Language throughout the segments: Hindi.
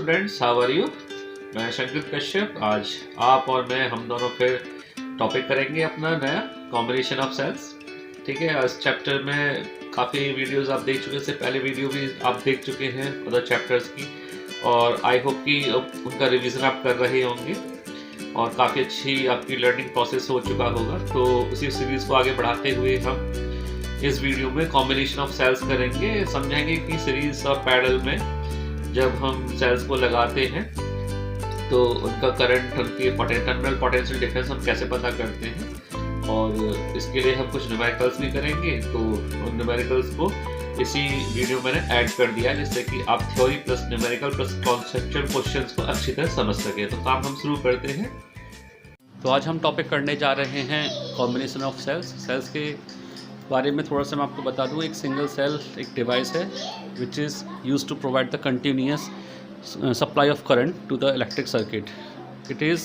Friends, how are you. मैं शंकर कश्यप। आज आप और मैं हम दोनों फिर टॉपिक करेंगे अपना नया कॉम्बिनेशन ऑफ सेल्स। ठीक है, इस चैप्टर में काफ़ी वीडियोस आप देख चुके हैं, इससे पहले वीडियो भी आप देख चुके हैं अदर चैप्टर्स की, और आई होप कि उनका रिवीजन आप कर रहे होंगे और काफ़ी अच्छी आपकी लर्निंग प्रोसेस हो चुका होगा। तो उसी सीरीज़ को आगे बढ़ाते हुए हम इस वीडियो में कॉम्बिनेशन ऑफ सेल्स करेंगे। समझेंगे कि सीरीज ऑफ पैरेलल में जब हम सेल्स को लगाते हैं तो उनका करंट, उनकी टर्मिनल पोटेंशियल डिफरेंस हम कैसे पता करते हैं, और इसके लिए हम कुछ न्यूमेरिकल्स भी करेंगे। तो उन न्यूमेरिकल्स को इसी वीडियो मैंने ऐड कर दिया है, जिससे कि आप theory plus numerical plus conceptual questions को अच्छी तरह समझ सके। तो काम हम शुरू करते हैं। तो आज हम टॉपिक करने जा रहे हैं कॉम्बिनेशन ऑफ सेल्स के बारे में थोड़ा सा मैं आपको बता दूं। एक सिंगल सेल एक डिवाइस है which is use to provide the continuous supply of current to the electric circuit. It is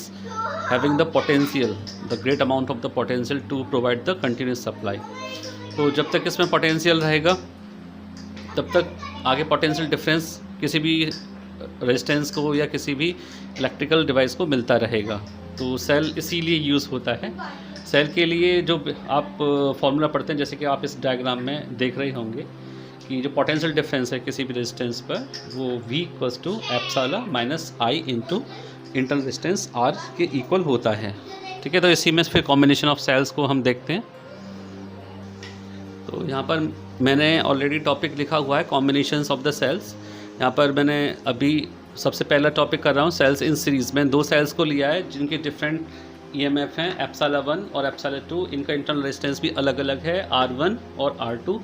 having the potential, the great amount of the potential to provide the continuous supply. तो जब तक इसमें पोटेंशियल रहेगा तब तक आगे पोटेंशियल डिफरेंस किसी भी रेजिस्टेंस को या किसी भी इलेक्ट्रिकल डिवाइस को मिलता रहेगा। तो सेल इसीलिए यूज़ होता है। सेल के लिए जो आप फॉर्मूला पढ़ते हैं, जैसे कि आप इस डायग्राम में देख रहे होंगे कि जो पोटेंशियल डिफरेंस है किसी भी रेजिस्टेंस पर, वो V equals to epsilon minus I into internal resistance R के इक्वल होता है। ठीक है, तो इसी में फिर कॉम्बिनेशन ऑफ सेल्स को हम देखते हैं। तो यहाँ पर मैंने ऑलरेडी टॉपिक लिखा हुआ है कॉम्बिनेशंस ऑफ द सेल्स। यहाँ पर मैंने अभी सबसे पहला टॉपिक कर रहा हूँ सेल्स इन सीरीज़। मैंने दो सेल्स को लिया है जिनके डिफरेंट EMF हैं, एप्सिलॉन 1 और एप्सिलॉन 2। इनका इंटरनल रेजिस्टेंस भी अलग अलग है, R1 और R2।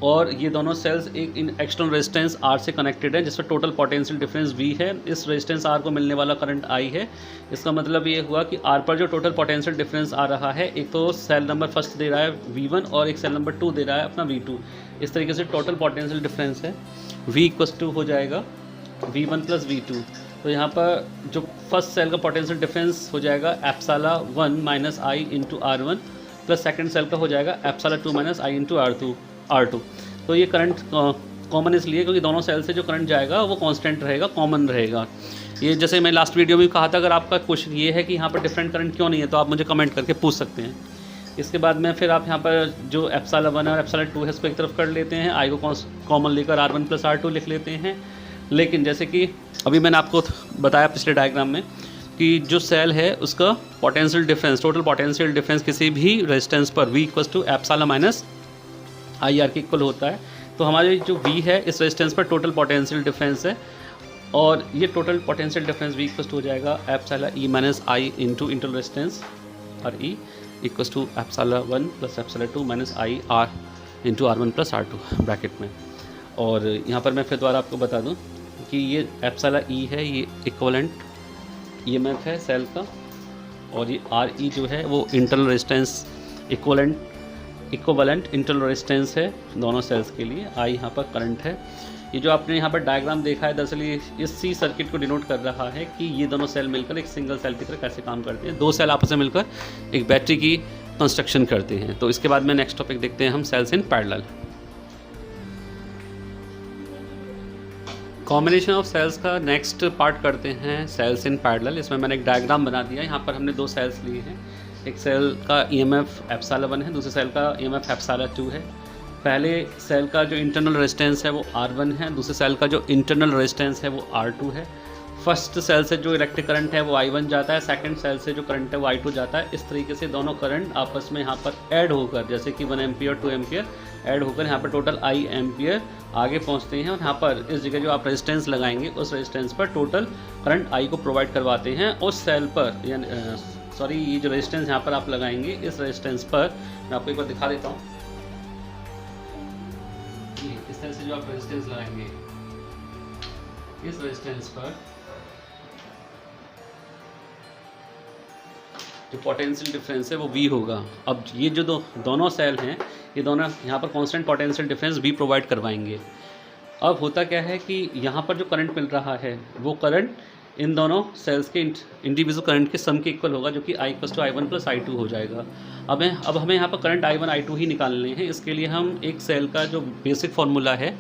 और ये दोनों सेल्स एक एक्सटर्नल रेजिस्टेंस R से कनेक्टेड है, जिसमें टोटल पोटेंशियल डिफरेंस V है। इस रेजिस्टेंस R को मिलने वाला करंट I है। इसका मतलब ये हुआ कि R पर जो टोटल पोटेंशियल डिफरेंस आ रहा है, एक तो सेल नंबर फर्स्ट दे रहा है V1 और एक सेल नंबर 2 दे रहा है अपना V2। इस तरीके से टोटल पोटेंशियल डिफरेंस है V इक्वल्स टू हो जाएगा V1 प्लस V2। तो यहाँ पर जो फर्स्ट सेल का पोटेंशियल डिफरेंस हो जाएगा epsilon 1 minus I into R1 plus second cell का हो जाएगा epsilon 2 minus I into R2। तो ये करंट कॉमन इसलिए क्योंकि दोनों सेल से जो करंट जाएगा वो कांस्टेंट रहेगा, कॉमन रहेगा। ये जैसे मैं लास्ट वीडियो में कहा था, अगर आपका क्वेश्चन ये है कि यहाँ पर डिफरेंट करंट क्यों नहीं है, तो आप मुझे कमेंट करके पूछ सकते हैं। इसके बाद में फिर आप यहाँ पर जो एप्सिलॉन 1 और एप्सिलॉन 2 है इसको एक तरफ कर लेते हैं, I को कॉमन लेकर R1 प्लस R2 लिख लेते हैं। लेकिन जैसे कि अभी मैंने आपको बताया पिछले डायग्राम में कि जो सेल है उसका potential difference, total potential difference किसी भी रेजिस्टेंस पर V equals to epsilon minus IR के इक्वल होता है। तो हमारे जो V है इस रेजिस्टेंस पर टोटल पोटेंशियल डिफरेंस है, और ये total potential difference V equals to हो जाएगा epsilon E minus I into internal resistance और E equals to epsilon 1 plus epsilon 2 minus I R into R1 plus R2 bracket में। और यहाँ पर मैं फिर दोबारा आपको बता दूँ कि ये एप्सिलॉन E है, ये इक्वलेंट EMF है सेल का, और ये RE जो है वो internal resistance equivalent internal resistance है दोनों सेल्स के लिए। I यहाँ पर करंट है। ये जो आपने यहाँ पर डायग्राम देखा है, दरअसल ये इसी सर्किट को डिनोट कर रहा है कि ये दोनों सेल मिलकर एक सिंगल सेल की तरह कैसे काम करते हैं। दो सेल आपस में मिलकर एक बैटरी की कंस्ट्रक्शन करते हैं। तो इसके बाद में नेक्स्ट टॉपिक देखते हैं हम cells in parallel. Combination of cells का नेक्स्ट पार्ट करते हैं सेल्स इन पैरेलल। इसमें मैंने एक डायग्राम बना दिया है। यहाँ पर हमने दो सेल्स लिए हैं, एक सेल का EMF एप्सिलॉन 1 है, दूसरे सेल का EMF एप्सिलॉन 2 है। पहले सेल का जो इंटरनल रेजिस्टेंस है वो R1 है, दूसरे सेल का जो इंटरनल रेजिस्टेंस है वो R2 है। फर्स्ट सेल से जो इलेक्ट्रिक करंट है वो I1 जाता है, सेकंड सेल से जो करंट है वो I2 जाता है। इस तरीके से दोनों करंट आपस में यहाँ पर ऐड होकर, जैसे कि 1 एम्पियर 2 एम्पियर ऐड होकर यहाँ पर टोटल I एम्पियर आगे पहुँचते हैं, और यहाँ पर इस जगह जो आप रेजिस्टेंस लगाएंगे उस रेजिस्टेंस पर टोटल करंट I को प्रोवाइड करवाते हैं उस सेल पर। यानी ये जो रेजिस्टेंस यहाँ पर आप लगाएंगे, इस रेजिस्टेंस पर मैं आपको एक बार दिखा देता हूँ। इस तरह से जो आप रेजिस्टेंस लगाएंगे इस रेजिस्टेंस पर जो पोटेंशियल डिफरेंस है वो V होगा। अब ये जो दोनों सेल हैं, ये दोनों यहाँ पर constant potential difference V provide करवाएंगे। अब होता क्या है कि यहाँ पर जो करंट मिल रहा है वो करंट इन दोनों सेल्स के इंडिविजुअल करंट के सम के इक्वल होगा, जो कि I equals to I1 plus I2 हो जाएगा। अब हमें यहाँ पर करंट I1 I2 ही निकालने हैं। इसके लिए हम एक सेल का जो बेसिक फार्मूला है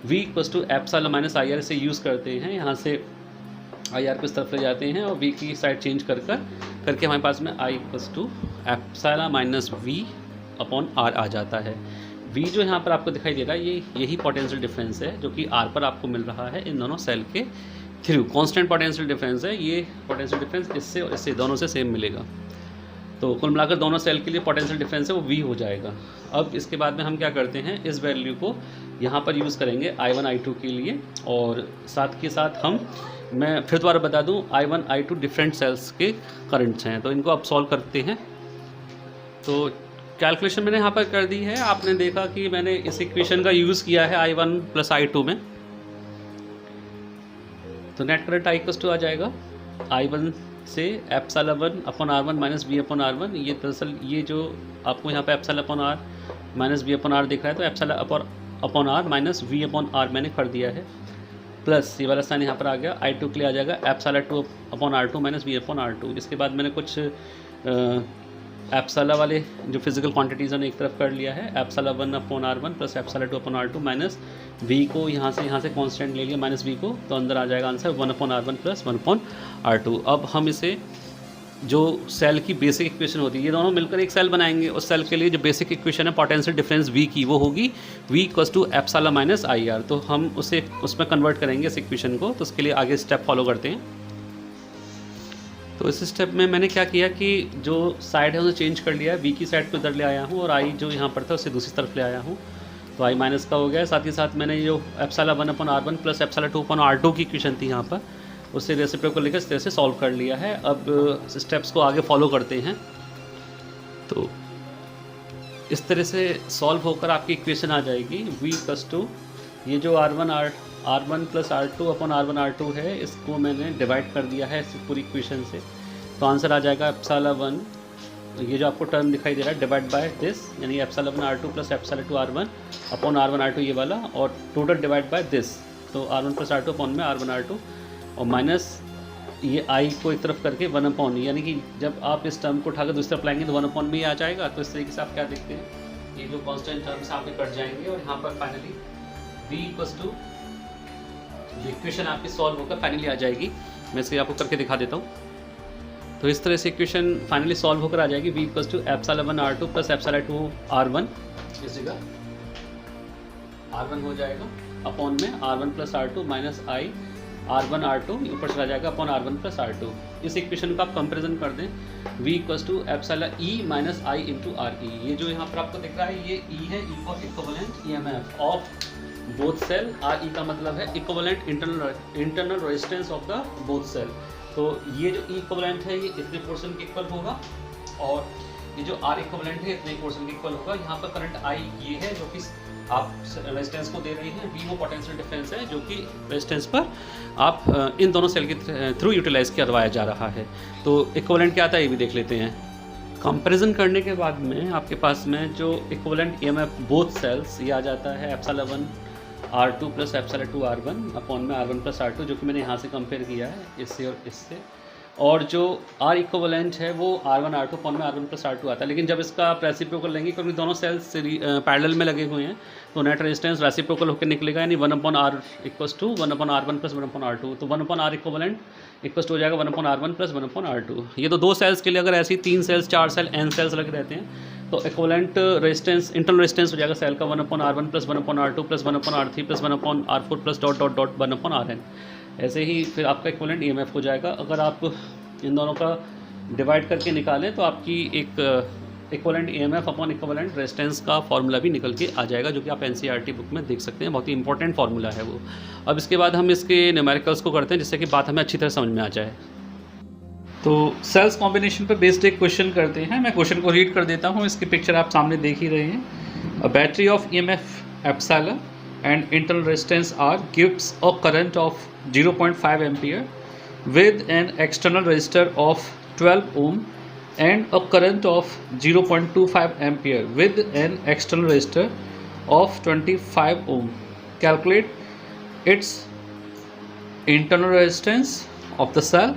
V equals to epsilon minus IR से यूज़ करते हैं। यहाँ से आई आर को इस तरफ ले जाते हैं और वी की साइड चेंज करके हमारे पास में I equals to epsilon minus V upon R आ जाता है। वी जो यहाँ पर आपको दिखाई दे रहा है यही पोटेंशियल डिफरेंस है जो कि आर पर आपको मिल रहा है इन दोनों सेल के थ्रू। कांस्टेंट पोटेंशियल डिफरेंस है, ये पोटेंशियल डिफरेंस इससे और इससे दोनों से सेम मिलेगा। तो कुल मिलाकर दोनों सेल के लिए पोटेंशियल डिफरेंस है वो वी हो जाएगा। अब इसके बाद में हम क्या करते हैं, इस वैल्यू को यहाँ पर यूज़ करेंगे I1 I2 के लिए, और साथ के साथ मैं फिर दोबारा बता दूँ I1 I2 डिफरेंट सेल्स के करंट्स हैं। तो इनको अब सॉल्व करते हैं। तो कैलकुलेशन मैंने यहाँ पर कर दी है। आपने देखा कि मैंने इस इक्वेशन का यूज़ किया है I1 प्लस I2 में। तो net current I equals to आ जाएगा I1 से epsilon upon R1 minus V upon R1। ये दरअसल ये जो आपको यहाँ पे epsilon upon R minus V upon R दिख रहा है, तो epsilon upon R minus V upon R मैंने कर दिया है, प्लस ये वाला साइन यहाँ पर आ गया। I2 के लिए आ जाएगा epsilon 2 upon R2 minus V upon R2। इसके बाद मैंने कुछ एप्सिलॉन वाले जो फिजिकल क्वांटिटीज़ हैं एक तरफ कर लिया है, epsilon 1 upon R1 plus epsilon 2 upon R2 minus V को यहाँ से कांस्टेंट ले लिया माइनस वी को, तो अंदर आ जाएगा answer 1 upon R1 plus 1 upon R2। अब हम इसे जो सेल की बेसिक इक्वेशन होती है, ये दोनों मिलकर एक सेल बनाएंगे। उस सेल के लिए जो बेसिक इक्वेशन है पोटेंशियल डिफरेंस वी की, वो होगी V equals to epsilon minus I R. तो हम उसमें कन्वर्ट करेंगे इस इक्वेशन को। तो उसके लिए आगे स्टेप फॉलो करते हैं। तो इस स्टेप में मैंने क्या किया कि जो साइड है उसे चेंज कर लिया है, वी की साइड को इधर ले आया हूँ और आई जो यहाँ पर था उसे दूसरी तरफ ले आया हूँ। तो आई माइनस का हो गया। साथ ही साथ मैंने जो epsilon 1 upon R1 plus epsilon 2 upon R2 की इक्वेशन थी यहाँ पर, उससे रेसिप्रोकल लेकर इस तरह से सॉल्व कर लिया है। अब स्टेप्स को आगे फॉलो करते हैं। तो इस तरह से सॉल्व होकर आपकी इक्वेशन आ जाएगी v इक्वल्स टू ये जो R1 plus R2 upon R1 R2 है, इसको मैंने डिवाइड कर दिया है इस पूरी इक्वेशन से। तो आंसर आ जाएगा एप्सिलॉन 1, ये जो आपको टर्म दिखाई दे रहा है, डिवाइड बाय दिस, यानी epsilon R2 plus epsilon 2 R1 upon R1 R2 ये वाला, और टोटल डिवाइड बाय दिस, तो R1 प्लस R2 अपॉन में R1 R2, और माइनस ये आई को एक तरफ करके 1 अपॉन, यानी कि जब आप इस टर्म को उठाकर दूसरी तरफ लाएंगे तो 1 अपॉन में ही आ जाएगा। तो इस तरीके से आप क्या देखते हैं, ये जो कांस्टेंट टर्म्स आपके कट जाएंगे और यहाँ पर finally v equals to equation आपकी सॉल्व होकर फाइनली आ जाएगी। मैं इसे आपको करके दिखा देता हूँ। तो इस तरह से इक्वेशन फाइनली सॉल्व होकर आ जाएगी। v equals to epsilon 1 R2 plus epsilon 2 R1, इस जगह R1 हो जाएगा अपॉन में R1 प्लस R2 माइनस आई R1 R2 ऊपर चला जाएगा अपॉन R1 प्लस R2। इस इक्वेशन का आप कंपेरिजन कर दें, v equals to epsilon E minus I into R E. ये जो यहाँ पर आपको दिख रहा है, ये E है, equivalent EMF of both cell. R E का मतलब है equivalent internal resistance of the both cell. तो ये जो E इक्विवेलेंट है ये इतने पोर्शन के इक्वल होगा, और ये जो R इक्विवेलेंट है इतने पोर्शन के इक्वल होगा। यहाँ पर करंट I ये है जो कि आप रेजिस्टेंस को दे रही हैं, V वो पोटेंशियल डिफरेंस है जो कि रेजिस्टेंस पर आप इन दोनों सेल के थ्रू यूटिलाइज करवाया जा रहा है। तो इक्विवेलेंट क्या आता है ये भी देख लेते हैं। कंपैरिजन करने के बाद में आपके पास में जो इक्विवेलेंट EMF बोथ सेल्स ये आ जाता है epsilon 1 R2 plus epsilon 2 R1 upon में R1 प्लस R2, जो कि मैंने यहाँ से कंपेयर किया है इससे और इससे। और जो R इक्विवेलेंट है वो R1 R2 अपॉन में R1 प्लस R2 आता है। लेकिन जब इसका रेसिप्रोकल लेंगे, क्योंकि दोनों सेल्स पैरेलल में लगे हुए हैं, तो नेट रेजिस्टेंस रेसिप्रोकल होकर निकलेगा, यानी 1 upon R equals to 1 upon R1 plus 1 upon R2। तो 1 upon R equivalent equals to हो जाएगा 1 upon R1 plus 1 upon R2। ये तो दो सेल्स के लिए। अगर ऐसी 3 सेल्स 4 सेल n सेल्स लगे रहते हैं तो इक्विवेलेंट रेजिस्टेंस इंटरनल रेजिस्टेंस हो जाएगा सेल का 1 upon R1 plus 1 upon R2 plus 1 upon R3 plus 1 upon R4 plus dot dot dot 1 upon Rn। ऐसे ही फिर आपका इक्विवेलेंट EMF हो जाएगा। अगर आप इन दोनों का डिवाइड करके निकालें तो आपकी एक equivalent EMF upon equivalent resistance का फार्मूला भी निकल के आ जाएगा, जो कि आप NCERT बुक में देख सकते हैं। बहुत ही इंपॉर्टेंट फार्मूला है वो। अब इसके बाद हम इसके न्यूमेरिकल्स को करते हैं, जिससे कि बात हमें अच्छी तरह समझ में आ जाए। तो सेल्स कॉम्बिनेशन पर बेस्ड एक क्वेश्चन करते हैं। मैं क्वेश्चन को रीड कर देता हूँ। इसकी पिक्चर आप सामने देख ही रहे हैं। A battery of EMF epsilon and internal resistance R gives a current of 0.5 ampere with an external resistor of 12 ohm and a current of 0.25 ampere with an external resistor of 25 ohm. Calculate its internal resistance of the cell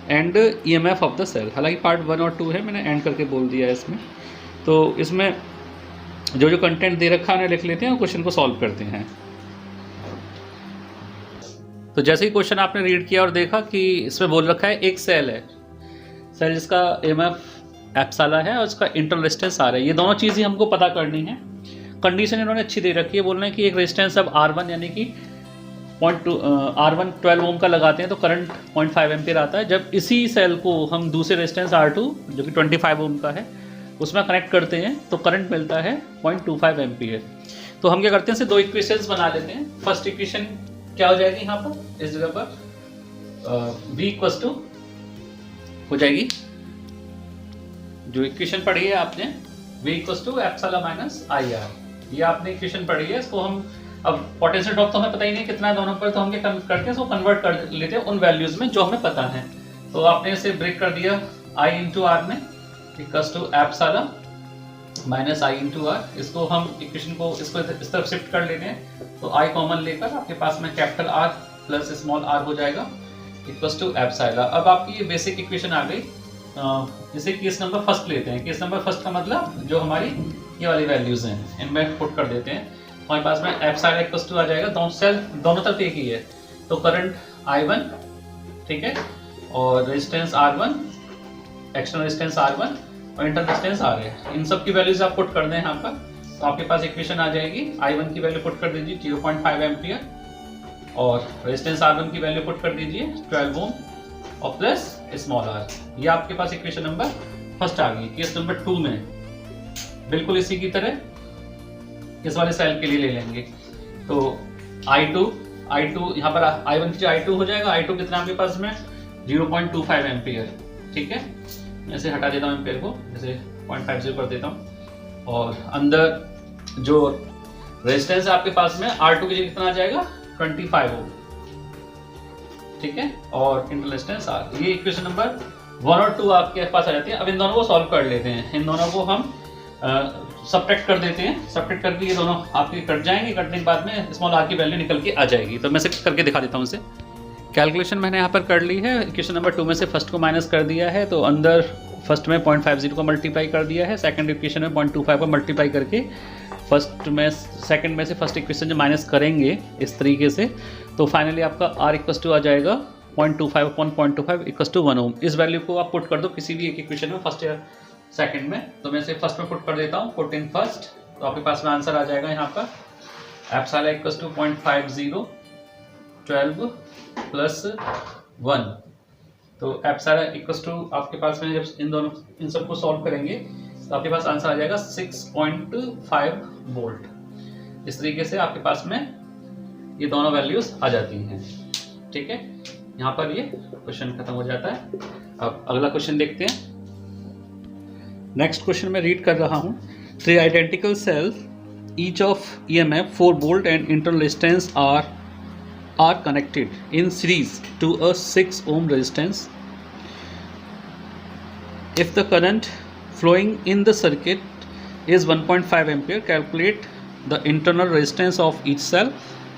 and EMF of the cell. हालांकि पार्ट 1 और 2 है, मैंने एंड करके बोल दिया है इसमें। तो इसमें जो कंटेंट दे रखा है उन्हें लिख लेते हैं और क्वेश्चन को सॉल्व करते हैं। तो जैसे ही क्वेश्चन आपने रीड किया और देखा कि इसमें बोल रखा है एक सेल है, सेल जिसका EMF एप्सिलॉन है और इसका इंटरनल रेजिस्टेंस R है, ये दोनों चीज़ें हमको पता करनी है। कंडीशन इन्होंने अच्छी दे रखी है, बोल रहे हैं कि एक रेजिस्टेंस अब R1 यानी कि R1 12 ओम का लगाते हैं तो करंट 0.5 एम्पियर आता है। जब इसी सेल को हम दूसरे रेजिस्टेंस R2 जो कि 25 ओम का है उसमें कनेक्ट करते हैं तो करंट मिलता है 0.25 एम्पियर। तो हम क्या करते हैं, दो इक्वेशंस बना लेते हैं। फर्स्ट इक्वेशन क्या हो जाएगी यहाँ पर, इस जगह पर V इक्वल्स टू हो जाएगी, जो इक्वेशन पढ़ी है आपने, V equals to epsilon minus IR, ये आपने इक्वेशन पढ़ी है। इसको हम अब पोटेंशियल ड्रॉप तो हमें पता ही नहीं कितना है दोनों पर, तो हम क्या करते हैं इसको कन्वर्ट कर लेते हैं उन वैल्यूज में जो हमें पता है। तो आपने इसे ब्रेक कर दिया I इंटू आर में, equals to epsilon minus I into R. इसको हम इक्वेशन को इसको इस तरफ शिफ्ट कर लेते हैं, तो I कॉमन लेकर आपके पास में capital R plus small r हो जाएगा इक्वल्स टू एप्सिलॉन। अब आपकी ये बेसिक इक्वेशन आ गई। जैसे केस नंबर फर्स्ट लेते हैं, केस नंबर फर्स्ट का मतलब जो हमारी ये वाली वैल्यूज हैं इनमें पुट कर देते हैं। हमारे पास में एप्सिलॉन इक्वल्स टू आ जाएगा, दोनों तरफ एक ही है, तो करंट I1 ठीक है, और resistance R1, external resistance R1 और इंटरनल रेजिस्टेंस R है। इन सब की वैल्यूज आप पुट कर दें यहाँ पर, तो आपके पास इक्वेशन आ जाएगी। I1 की वैल्यू पुट कर दीजिए 0.5 एम्पियर और रेजिस्टेंस R1 की वैल्यू पुट कर दीजिए 12 ओम और प्लस स्मॉल r। ये आपके पास इक्वेशन नंबर फर्स्ट आ गई। केस नंबर 2 में बिल्कुल इसी की तरह इस वाले सेल के लिए ले लेंगे, तो I2 यहाँ पर I1 की I2 हो जाएगा। I2 कितना आपके पास में 0.25 एम्पियर, ठीक है, मैं इसे हटा देता हूँ एम्पियर को, जैसे 0.50 कर देता हूँ। और अंदर जो रेजिस्टेंस है आपके पास में R2 की जगह कितना आ जाएगा 25 ओम, ठीक है, और इंटरनल रेजिस्टेंस R। ये इक्वेशन नंबर 1 और 2 आपके पास आ जाती है। अब इन दोनों को सॉल्व कर लेते हैं, इन दोनों को हम सब्ट्रैक्ट कर देते हैं। सब्ट्रैक्ट करके ये दोनों आपके कट जाएंगे, कटने के बाद में स्मॉल r की वैल्यू निकल के आ जाएगी। तो मैं इसे करके दिखा देता हूँ इसे। कैलकुलेशन मैंने यहाँ पर कर ली है। इक्वेशन नंबर 2 में से फर्स्ट को माइनस कर दिया है, तो अंदर फर्स्ट में 0.50 को मल्टीप्लाई कर दिया है, सेकंड इक्वेशन में 0.25 को मल्टीप्लाई करके फर्स्ट में सेकंड में से फर्स्ट इक्वेशन जो माइनस करेंगे इस तरीके से, तो फाइनली आपका r इक्वल्स टू आ जाएगा 0.25 अपॉन 0.25 इक्वल्स टू 1 ओम। इस वैल्यू को आप पुट कर दो किसी भी एक इक्वेशन में, फर्स्ट या सेकंड में। तो मैं इसे फर्स्ट में पुट कर देता हूँ, पुट इन फर्स्ट, तो आपके पास में आंसर आ जाएगा यहाँ पर एप्सिलॉन इक्वल्स टू 0.50 12 प्लस 1। तो एप्सिलॉन इक्वल्स टू आपके पास में जब इन सबको सॉल्व करेंगे तो आपके पास आंसर आ जाएगा 6.5 वोल्ट। इस तरीके से आपके पास में ये दोनों वैल्यूज आ जाती हैं, ठीक है। यहाँ पर ये क्वेश्चन खत्म हो जाता है। अब अगला क्वेश्चन देखते हैं। नेक्स्ट क्वेश्चन मैं रीड कर रहा हूँ। 3 identical sales each of EMF 4 volt and internal resistance are connected in series to a 6 ohm resistance. If the current flowing in the circuit is 1.5 ampere, calculate the internal resistance of each cell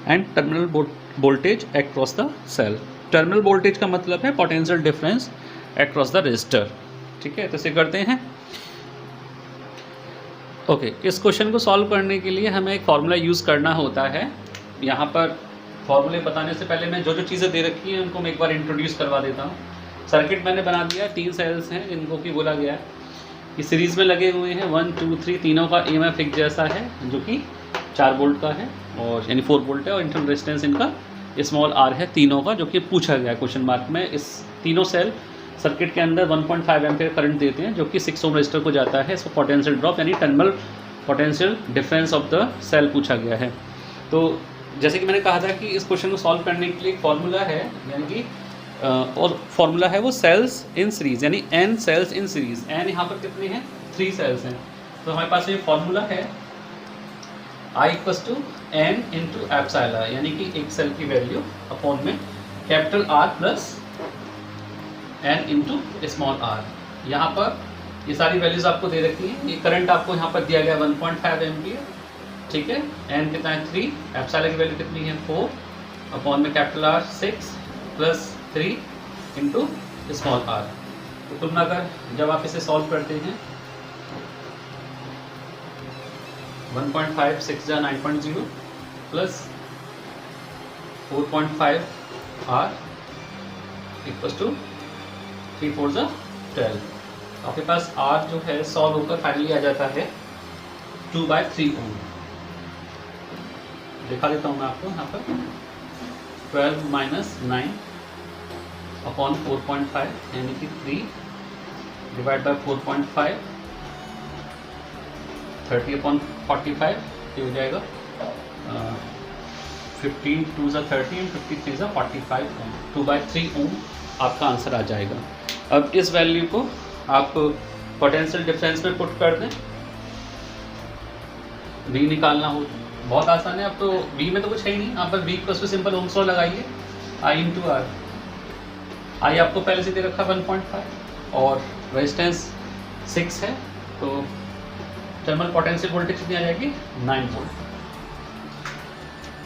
and terminal voltage across the cell. Terminal voltage का मतलब है potential difference across the resistor, ठीक है। तो इसे करते हैं। ओके, इस क्वेश्चन को सॉल्व करने के लिए हमें एक फॉर्मूला यूज़ करना होता है। यहाँ पर फॉर्मूले बताने से पहले मैं जो जो चीज़ें दे रखी हैं उनको मैं एक बार इंट्रोड्यूस करवा देता हूँ। सर्किट मैंने बना दिया, 3 सेल्स हैं जिनको कि बोला गया है कि सीरीज़ में लगे हुए हैं। 1 2 3 तीनों का EMF एक जैसा है जो कि 4 वोल्ट का है, और यानी 4 वोल्ट है, और इंटरनल रेजिस्टेंस इनका स्मॉल r है तीनों का, जो कि पूछा गया है क्वेश्चन मार्क में। इस तीनों सेल सर्किट के अंदर 1.5 एम्पियर करंट देते हैं जो कि 6 ओम रेजिस्टर को जाता है। इसको पोटेंशियल ड्रॉप यानी terminal potential difference of the cell पूछा गया है। तो जैसे कि मैंने कहा था कि इस क्वेश्चन को सॉल्व करने के लिए एक फॉर्मूला है, यानी कि और फॉर्मूला है वो सेल्स इन सीरीज, यानी n cells in series. n यहाँ पर कितने हैं, 3 सेल्स हैं। तो हमारे पास ये फॉर्मूला है I equals to n into epsilon, यानी कि एक सेल की वैल्यू अपॉन में capital R plus n into small r। यहाँ पर ये सारी वैल्यूज आपको दे रखी है। ये करंट आपको यहाँ पर दिया गया 1.5 एम्पियर, ठीक है। n कितना है 3, एप्सिलॉन की वैल्यू कितनी है 4 अपॉन में capital R 6 plus 3 into small r। तो कुल मिलाकर जब आप इसे सॉल्व करते हैं 1.5 6 9.0 प्लस 4.5 R इक्वल टू 3 4 12। आपके पास R जो है सॉल्व होकर फाइनली आ जाता है 2/3 ओम। दिखा देता हूँ मैं आपको यहाँ पर 12 माइनस 9 अपॉन 4.5 यानी कि 3 डिवाइड बाय 4.5 30 अपॉन 45 ये हो जाएगा 15 2 30 53 45 ओम। 2/3 ओम आपका आंसर आ जाएगा। अब इस वैल्यू को आप पोटेंशियल डिफरेंस में पुट कर दें, V निकालना हो, बहुत आसान है। अब तो V में तो कुछ है ही नहीं, यहाँ पर V equal to simple Ohm's law लगाइए, I इंटू आर। I आपको पहले से दे रखा 1.5 और रेजिस्टेंस 6 है, तो टर्मिनल पोटेंशियल वोल्टेज कितनी आ जाएगी 9 वोल्ट।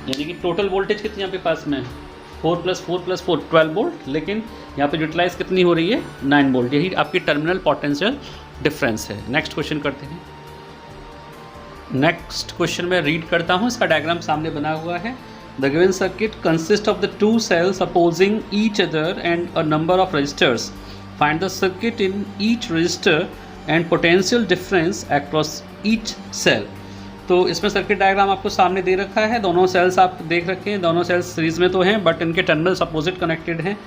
यानी कि टोटल वोल्टेज कितनी यहाँ पे पास में 4 + 4 + 4 12 वोल्ट, लेकिन यहाँ पे यूटिलाइज कितनी हो रही है 9 वोल्ट। यही आपकी टर्मिनल पोटेंशियल डिफरेंस है। नेक्स्ट क्वेश्चन करते हैं। नेक्स्ट क्वेश्चन में रीड करता हूँ, इसका डायग्राम सामने बना हुआ है। The given circuit consist of the 2 cells opposing each other and a number of resistors. Find the circuit in each resistor and potential difference across each cell. तो इसमें सर्किट डायग्राम आपको सामने दे रखा है। दोनों सेल्स आप देख रखे हैं, दोनों सेल्स सीरीज में तो हैं बट इनके टर्मिनल्स अपोजिट कनेक्टेड हैं।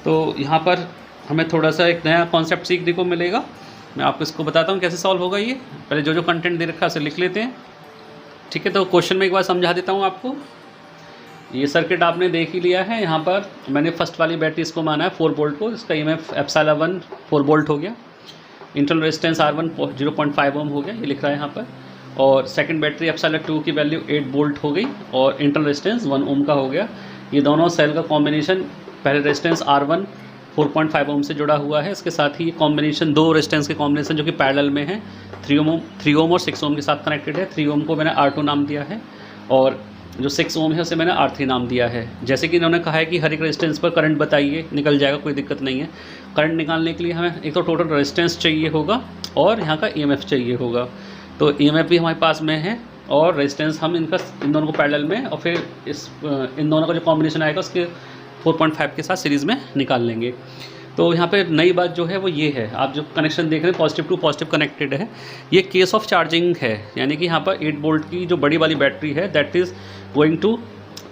तो यहाँ पर हमें थोड़ा सा एक नया कॉन्सेप्ट सीखने को मिलेगा। मैं आपको इसको बताता हूँ कैसे सॉल्व होगा। ये पहले जो कंटेंट दे रखा है उसे लिख लेते हैं, ठीक है। तो क्वेश्चन में एक बार समझा देता हूँ आपको। ये सर्किट आपने देख ही लिया है। यहाँ पर मैंने फर्स्ट वाली बैटरी इसको माना है 4 वोल्ट को, इसका EMF ε1 4 वोल्ट हो गया। इंटरनल रेजिस्टेंस R1 0.5 ओम हो गया, ये लिख रहा है यहाँ पर। और सेकंड बैटरी ε2 की वैल्यू 8 वोल्ट हो गई और इंटरनल रेजिस्टेंस 1 ओम का हो गया। ये दोनों सेल का कॉम्बिनेशन, पहले रेजिस्टेंस R1 4.5 ओम से जुड़ा हुआ है, इसके साथ ही कॉम्बिनेशन 2 रेजिस्टेंस के कॉम्बिनेशन जो कि पैरेलल में है 3 ओम और 6 ओम के साथ कनेक्टेड है। 3 ओम को मैंने R2 नाम दिया है और जो 6 ओम है उसे मैंने R3 नाम दिया है। जैसे कि इन्होंने कहा है कि हर एक रेजिस्टेंस पर करंट बताइए, निकल जाएगा, कोई दिक्कत नहीं है। करंट निकालने के लिए हमें एक तो टोटल रेजिस्टेंस चाहिए होगा और यहाँ का EMF चाहिए होगा। तो EMF भी हमारे पास में है और रेजिस्टेंस हम इन दोनों को पैरेलल में और फिर इन दोनों का जो कॉम्बिनेशन आएगा उसके 4.5 के साथ सीरीज़ में निकाल लेंगे। तो यहाँ पे नई बात जो है वो ये है, आप जो कनेक्शन देख रहे हैं पॉजिटिव टू पॉजिटिव कनेक्टेड है। ये केस ऑफ चार्जिंग है, यानी कि यहाँ पर 8 वोल्ट की जो बड़ी वाली बैटरी है that is going to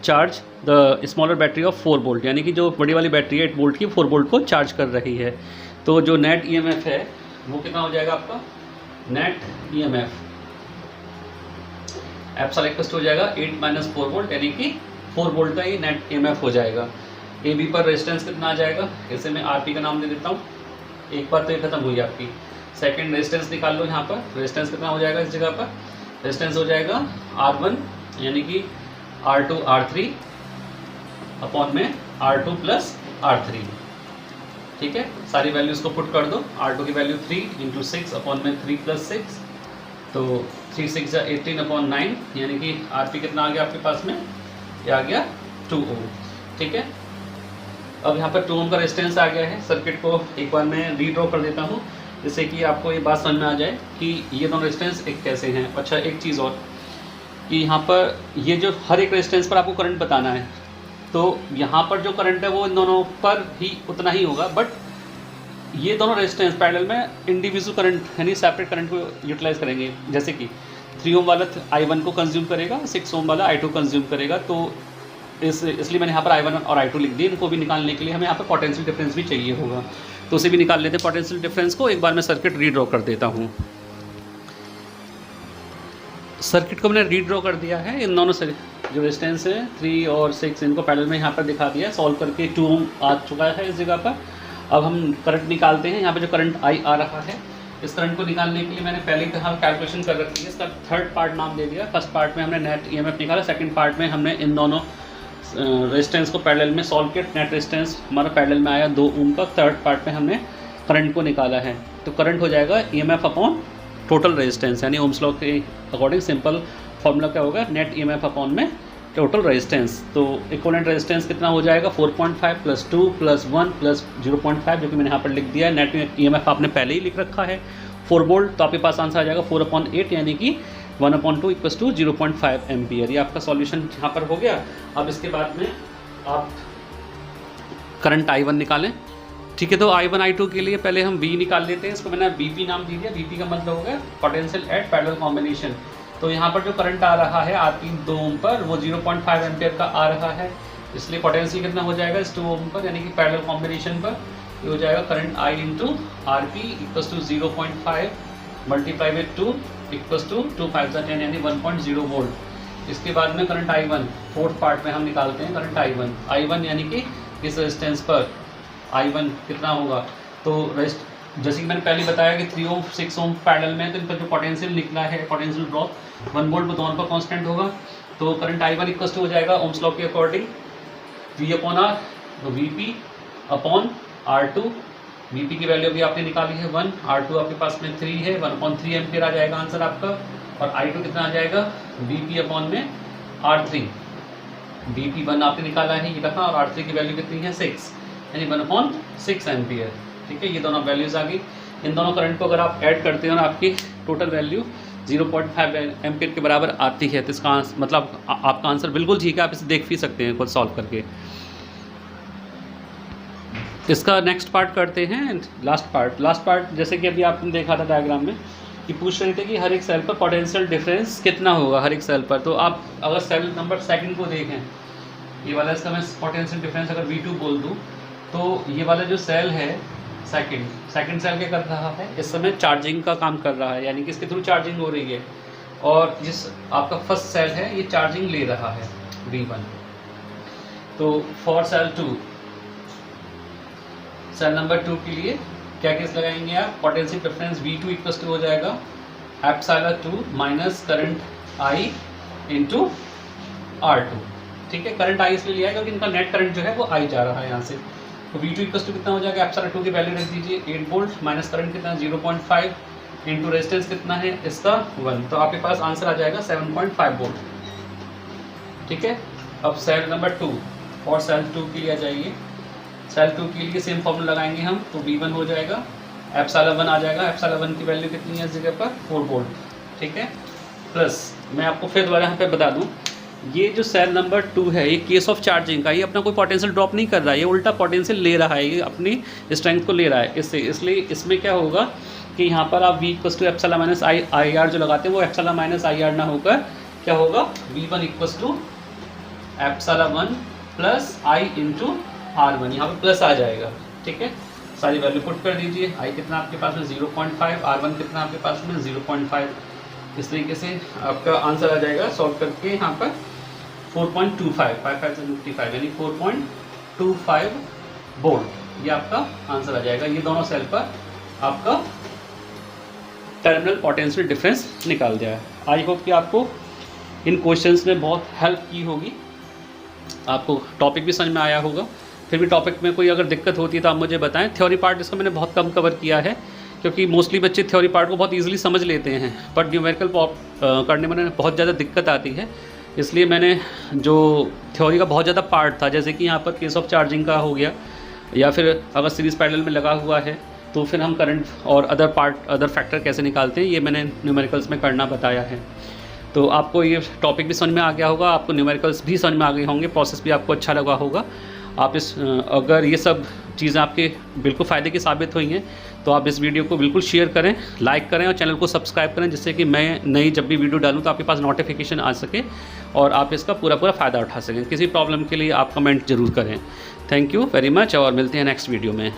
charge the smaller battery of 4 volt, यानी कि जो बड़ी वाली बैटरी है 8 वोल्ट की 4 वोल्ट को चार्ज कर रही है। तो जो नेट EMF है वो कितना हो जाएगा आपका, नेट EMF एप्सिलॉन इक्वल हो जाएगा 8 - 4 वोल्ट, यानी कि 4 वोल्ट का ये नेट EMF हो जाएगा। AB पर रेजिस्टेंस कितना आ जाएगा, इसे मैं RP का नाम दे देता हूँ। एक बार तो ये खत्म हुई आपकी। सेकंड रेजिस्टेंस निकाल लो, यहाँ पर रेजिस्टेंस कितना हो जाएगा, इस जगह पर रेजिस्टेंस हो जाएगा R1 यानी कि R2 R3 अपॉन में R2 + R3, ठीक है। सारी वैल्यूज़ को पुट कर दो। R2 की वैल्यू 3 × 6 अपॉन में 3 + 6, तो 3 6 18 अपॉन 9, यानी कि RP कितना आ गया आपके पास में, ये आ गया 2 ओम, ठीक है। अब यहाँ पर 2 ओम का रेजिस्टेंस आ गया है। सर्किट को एक बार मैं रीड्रॉ कर देता हूँ जिससे कि आपको ये बात समझ में आ जाए कि ये दोनों रेजिस्टेंस एक कैसे हैं। अच्छा, एक चीज़ और कि यहाँ पर ये जो हर एक रेजिस्टेंस पर आपको करंट बताना है, तो यहाँ पर जो करंट है वो इन दोनों पर ही उतना ही होगा, बट ये दोनों रेजिस्टेंस पैरेलल में इंडिविजुअल करंट यानी सेपरेट करंट को यूटिलाइज करेंगे। जैसे कि 3 ओम वाला I1 को कंज्यूम करेगा, 6 ओम वाला I2 कंज्यूम करेगा। तो इसलिए मैंने यहाँ पर I1 और I2 लिख दिए। इनको भी निकालने के लिए हमें यहाँ पर पोटेंशियल डिफरेंस भी चाहिए होगा, तो उसे भी निकाल लेते हैं पोटेंशियल डिफरेंस को। एक बार मैं सर्किट रीड्रॉ कर देता हूँ। सर्किट को मैंने रीड्रॉ कर दिया है। इन दोनों से जो रेजिस्टेंस है 3 और 6 इनको पैरेलल में यहाँ पर दिखा दिया। सॉल्व करके 2 ओम आ चुका है इस जगह पर। अब हम करंट निकालते हैं। यहाँ पे जो करंट I आ रहा है, इस करंट को निकालने के लिए मैंने पहले ही कहा कैलकुलेशन कर रखी है। इसका थर्ड पार्ट नाम दे दिया। फर्स्ट पार्ट में हमने नेट EMF निकाला, सेकंड पार्ट में हमने इन दोनों रेजिस्टेंस को पैरेलल में सॉल्व किया। नेट रेजिस्टेंस हमारा पैरेलल में आया 2 ओम का। थर्ड पार्ट में हमने करंट को निकाला है। तो करंट हो जाएगा EMF अपॉन टोटल रेजिस्टेंस, यानी ओम्स लॉ के अकॉर्डिंग सिंपल फॉर्मूला क्या होगा, नेट EMF अपॉन में टोटल रेजिस्टेंस। तो इक्विवेलेंट रेजिस्टेंस कितना हो जाएगा, 4.5 + 2 + 1 + 0.5, जो कि मैंने यहाँ पर लिख दिया है। नेट EMF आपने पहले ही लिख रखा है 4 वोल्ट, तो आपके पास आंसर आ जाएगा 4/8, यानी कि 1/2 = 0.5 एम्पियर। ये आपका सॉल्यूशन यहाँ पर हो गया। अब इसके बाद में आप करंट I1 निकालें। ठीक है, तो I1 I2 के लिए पहले हम V निकाल लेते हैं। इसको मैंने BP नाम दे दिया। BP का मतलब हो गया पोटेंशियल एट पैरेलल कॉम्बिनेशन। तो यहाँ पर जो करंट आ रहा है R3 2 ओम पर वो 0.5 एम्पियर का आ रहा है, इसलिए पोटेंशियल कितना हो जाएगा इस 2 ओम पर, यानी कि पैरेलल कॉम्बिनेशन पर ये हो जाएगा current I into RP equals to 0.5 multiply with 2 equals to 2 5 10 यानी 1.0 वोल्ट। इसके बाद में करंट I1 फोर्थ पार्ट में हम निकालते हैं करंट I1 यानी कि इस रेजिस्टेंस पर I1 कितना होगा। तो जैसे कि मैंने पहले बताया कि 3 ओम 6 ओम पैरेलल में, तो इन पर जो पोटेंशियल निकला है पोटेंशियल ड्रॉप 1 वोल्ट वो दोनों पर कांस्टेंट होगा। तो करंट I1 इक्वल्स टू हो जाएगा ओम्स लॉ के अकॉर्डिंग V अपॉन R, तो VP अपॉन R2। VP की वैल्यू भी आपने निकाली है 1, R2 आपके पास में 3 है, 1/3 एम्पियर आ जाएगा आंसर आपका। और I2 कितना आ जाएगा VP अपॉन में R3। VP 1 आपने निकाला है ये रखा, और R3 की वैल्यू कितनी है 6 यानी 1/6 एम्पियर। ठीक है, ये दोनों वैल्यूज़ आ गई। इन दोनों करंट को अगर आप ऐड करते हो ना आपकी टोटल वैल्यू 0.5 एम्पियर के बराबर आती है। तो इसका मतलब आपका आंसर बिल्कुल ठीक है, आप इसे देख भी सकते हैं खुद सॉल्व करके। इसका नेक्स्ट पार्ट करते हैं, लास्ट पार्ट जैसे कि अभी आपने देखा था डायग्राम में कि पूछ रहे थे कि हर एक सेल पर पोटेंशियल डिफरेंस कितना होगा हर एक सेल पर। तो आप अगर सेल नंबर सेकंड को देखें, ये वाला इसका मैं पोटेंशियल डिफरेंस अगर V2 बोल दूँ, तो ये वाला जो सेल है सेकंड सेल क्या कर रहा है इस समय चार्जिंग का काम कर रहा है, यानी कि इसके थ्रू चार्जिंग हो रही है। और जिस आपका फर्स्ट सेल है ये चार्जिंग ले रहा है V1। तो फॉर सेल नंबर 2 के लिए क्या केस लगाएंगे आप, potential difference V2 equals to हो जाएगा epsilon 2 minus current I into R2। ठीक है, करंट I इसलिए लिया है क्योंकि इनका नेट करंट जो है वो I जा रहा है यहाँ से। तो V2 इक्वल्स टू कितना हो जाएगा, एप्सिलॉन 2 की वैल्यू रख दीजिए 8 वोल्ट माइनस करंट कितना 0.5 इंटू रेजिस्टेंस कितना है इसका 1, तो आपके पास आंसर आ जाएगा 7.5 वोल्ट। ठीक है, अब सेल नंबर 2 और सेल 2 के लिए आ जाइए। सेल 2 के लिए सेम फॉर्मूला लगाएंगे हम, तो V1 हो जाएगा एप्सिलॉन 1 आ जाएगा। एप्सिलॉन 1 की वैल्यू कितनी है इस जगह पर 4 वोल्ट। ठीक है, प्लस मैं आपको फिर दोबारा यहाँ पे बता दूँ, ये जो सेल नंबर 2 है ये केस ऑफ चार्जिंग का, ये अपना कोई पोटेंशियल ड्रॉप नहीं कर रहा है, ये उल्टा पोटेंशियल ले रहा है, ये अपनी स्ट्रेंथ को ले रहा है इससे। इसलिए इसमें क्या होगा कि यहाँ पर आप V equals to epsilon minus I R जो लगाते हैं वो एप्सिलॉन माइनस आई आर ना होकर क्या होगा V1 equals to epsilon 1 plus I into R1, यहाँ पर प्लस आ जाएगा। ठीक है, सारी वैल्यू पुट कर दीजिए। I कितना आपके पास में 0.5, R1 कितना आपके पास में 0.5। इस तरीके से आपका आंसर आ जाएगा सॉल्व करके यहाँ पर 4.25 55 यानी 4.25 वोल्ट, ये आपका आंसर आ जाएगा। ये दोनों सेल पर आपका टर्मिनल पोटेंशियल डिफरेंस निकाल दिया है। आई होप कि आपको इन क्वेश्चंस ने बहुत हेल्प की होगी, आपको टॉपिक भी समझ में आया होगा। फिर भी टॉपिक में कोई अगर दिक्कत होती है तो आप मुझे बताएं। थ्योरी पार्ट इसका मैंने बहुत कम कवर किया है क्योंकि मोस्टली बच्चे थ्योरी पार्ट को बहुत इजीली समझ लेते हैं, बट न्यूमेरिकल करने में बहुत ज़्यादा दिक्कत आती है। इसलिए मैंने जो थ्योरी का बहुत ज़्यादा पार्ट था, जैसे कि यहाँ पर केस ऑफ चार्जिंग का हो गया, या फिर अगर सीरीज़ पैरेलल में लगा हुआ है तो फिर हम करंट और अदर फैक्टर कैसे निकालते हैं, ये मैंने न्यूमेरिकल्स में करना बताया है। तो आपको ये टॉपिक भी समझ में आ गया होगा, आपको न्यूमेरिकल्स भी समझ में आ गए होंगे, प्रोसेस भी आपको अच्छा लगा होगा। आप अगर ये सब चीज़ें आपके बिल्कुल फ़ायदे की साबित हुई हैं तो आप इस वीडियो को बिल्कुल शेयर करें, लाइक करें और चैनल को सब्सक्राइब करें, जिससे कि मैं नई जब भी वीडियो डालूं तो आपके पास नोटिफिकेशन आ सके और आप इसका पूरा फ़ायदा उठा सकें। किसी प्रॉब्लम के लिए आप कमेंट ज़रूर करें। थैंक यू वेरी मच और मिलते हैं नेक्स्ट वीडियो में।